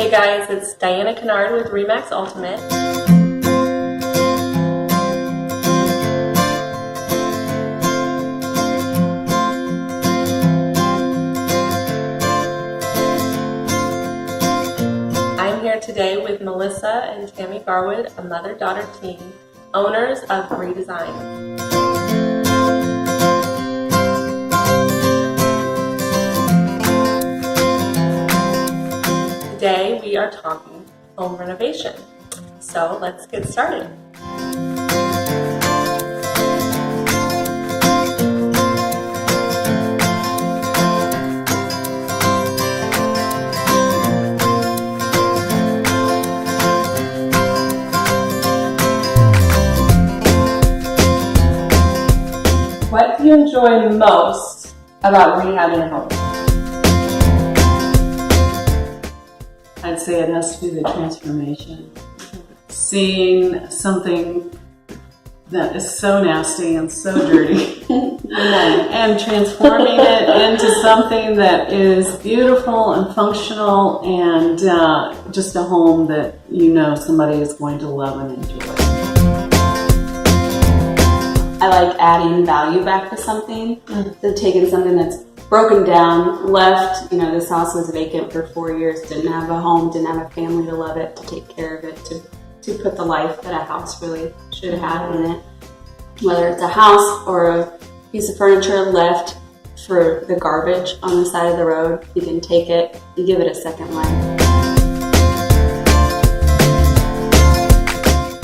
Hey guys, it's Diana Kennard with Remax Ultimate. I'm here today with Melissa and Tammy Garwood, a mother-daughter team, owners of REdesigns. Today we are talking home renovation. So let's get started. What do you enjoy most about rehabbing a home? I'd say it has to be the transformation. Seeing something that is so nasty and so dirty and transforming it into something that is beautiful and functional and just a home that you know somebody is going to love and enjoy. I like adding value back to something. So taking something that's broken down, left, this house was vacant for 4 years, didn't have a home, didn't have a family to love it, to take care of it, to put the life that a house really should have in it. Whether it's a house or a piece of furniture left for the garbage on the side of the road, you can take it, you give it a second life.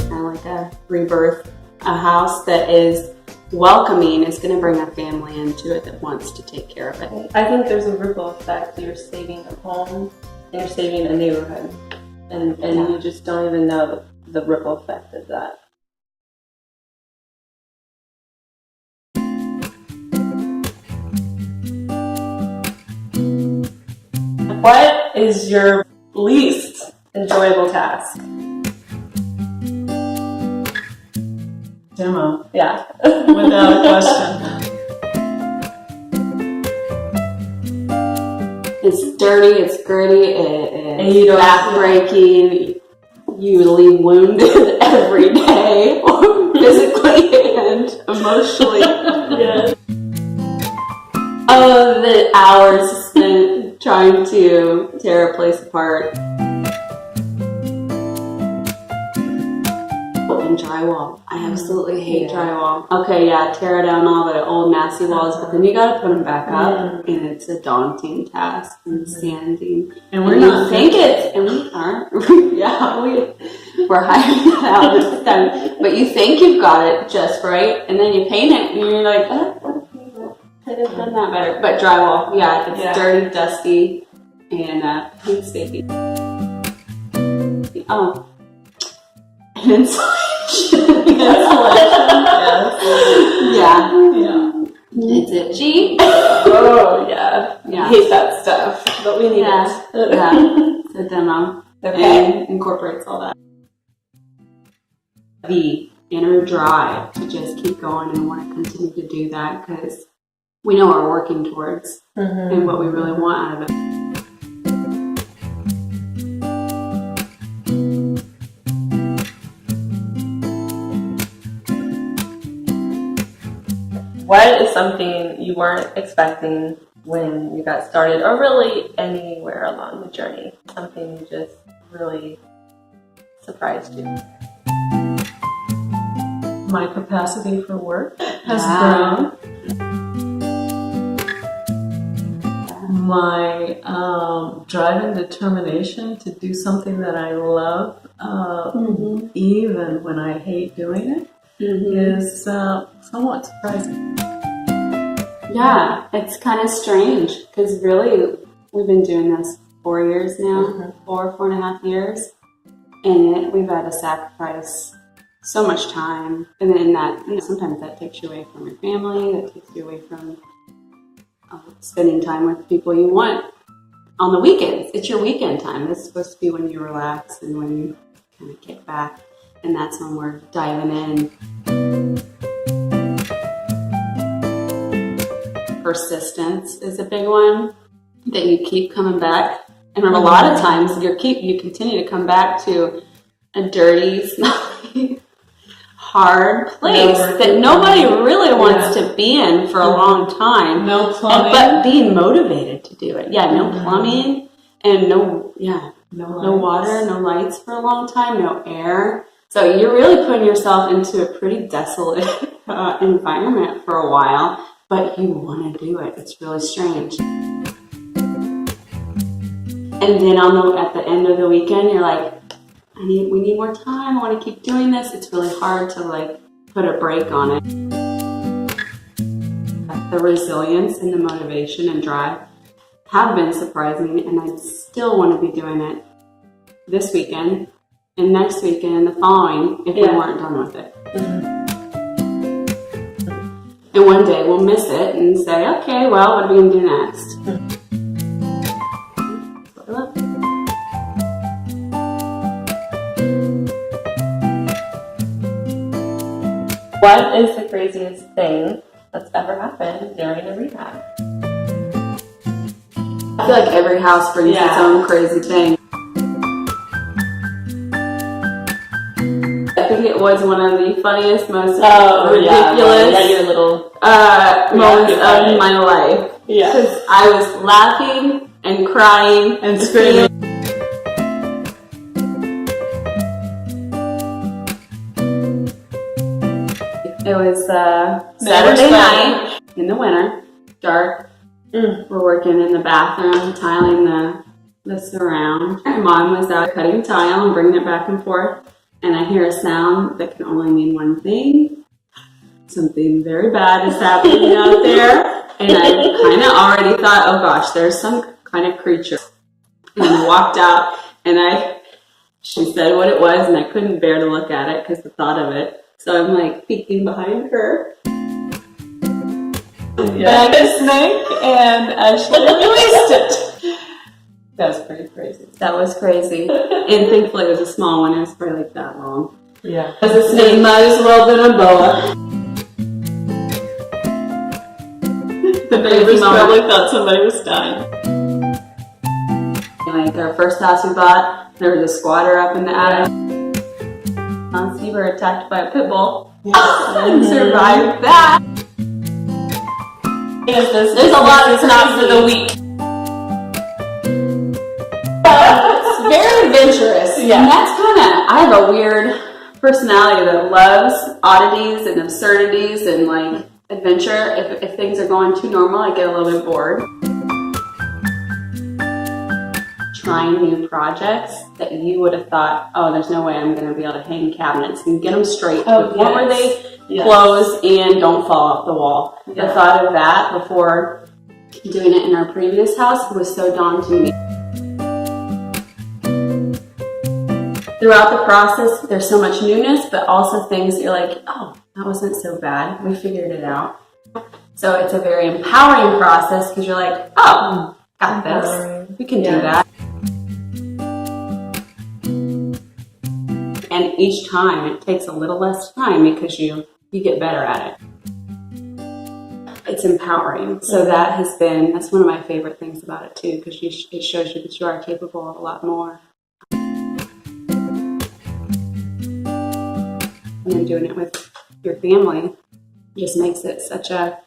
Kind of like a rebirth. A house that is welcoming is going to bring a family into it that wants to take care of it. I think there's a ripple effect. You're saving a home and you're saving a neighborhood. And you just don't even know the ripple effect of that. What is your least enjoyable task? Demo. Yeah. Without a question. It's dirty, it's gritty, you it's don't back-breaking. You leave wounded every day, physically and emotionally. Yes. Oh, the hours spent trying to tear a place apart. And drywall. I absolutely hate drywall. Okay, tear down all the old nasty walls, but then you gotta put them back up, and it's a daunting task, and sanding. And we're not and we aren't. We're hiring that out this time. But you think you've got it just right, and then you paint it, and you're like, could have done that better. But drywall, it's dirty, dusty, and painstaking. Oh. Insulation. Yeah. It's itchy. Oh, yeah. I hate that stuff, but we need it. It's a demo. Okay. And incorporates all that. The inner drive to just keep going and want to continue to do that because we know what we're working towards and what we really want out of it. What is something you weren't expecting when you got started, or really anywhere along the journey? Something you just really surprised you? My capacity for work has grown. My drive and determination to do something that I love, even when I hate doing it, is somewhat surprising. Yeah, it's kind of strange because really we've been doing this 4 years now, 4.5 years, and we've had to sacrifice so much time, and then that sometimes that takes you away from your family, that takes you away from spending time with people you want on the weekends. It's your weekend time. It's supposed to be when you relax and when you kind of kick back, and that's when we're diving in. Persistence is a big one, that you keep coming back And a lot of times you continue to come back to a dirty, smelly, hard place that nobody really wants to be in for a long time. No plumbing. But being motivated to do it. Yeah, no plumbing and no water, no lights for a long time, no air. So you're really putting yourself into a pretty desolate environment for a while, but you want to do it. It's really strange. And then at the end of the weekend, you're like, we need more time. I want to keep doing this. It's really hard to like put a break on it. The resilience and the motivation and drive have been surprising, and I still want to be doing it this weekend and next weekend and the following if we weren't done with it. And one day we'll miss it and say, okay, well, what are we going to do next? That's what I love. What is the craziest thing that's ever happened during a rehab? I feel like every house brings its own crazy thing. I think it was one of the funniest, most ridiculous your little moments of my life. Yeah. Because I was laughing and crying And screaming. It was Saturday night in the winter, dark. We're working in the bathroom, tiling the surround. My mom was out cutting tile and bringing it back and forth, and I hear a sound that can only mean one thing. Something very bad is happening out there, and I kind of already thought, oh gosh, there's some kind of creature. And I walked out, and she said what it was, and I couldn't bear to look at it because the thought of it. So I'm like peeking behind her. Yeah. And a snake, and Ashley released it. That was pretty crazy. That was crazy. And thankfully it was a small one. It was probably like that long. Yeah. Because a snake might as well have been a boa. The neighbors probably thought somebody was dying. Like our first house we bought, there was a squatter up in the attic. We were attacked by a pit bull. And survived that. There's a lot that's not for the weak. It's very adventurous. Yeah. And that's I have a weird personality that loves oddities and absurdities and like adventure. If things are going too normal, I get a little bit bored. Trying new projects that you would have thought, oh, there's no way I'm going to be able to hang cabinets and get them straight to the point where they close and don't fall off the wall. The thought of that before doing it in our previous house was so daunting to me. Throughout the process, there's so much newness, but also things that you're like, oh, that wasn't so bad. We figured it out. So it's a very empowering process because you're like, oh, got this. We can do that. And each time it takes a little less time because you get better at it. It's empowering. So that's one of my favorite things about it too, because it shows you that you are capable of a lot more. And then doing it with your family just makes it such a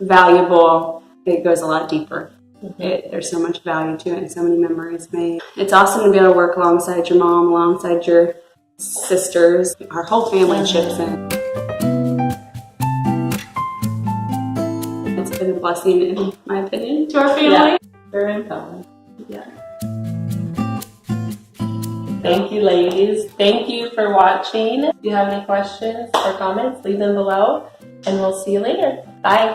valuable, it goes a lot deeper. There's so much value to it and so many memories made. It's awesome to be able to work alongside your mom, alongside your sisters. Our whole family chips in. It's been a blessing, in my opinion, to our family. Yeah. Very empowering. Yeah. Thank you, ladies. Thank you for watching. If you have any questions or comments, leave them below, and we'll see you later. Bye.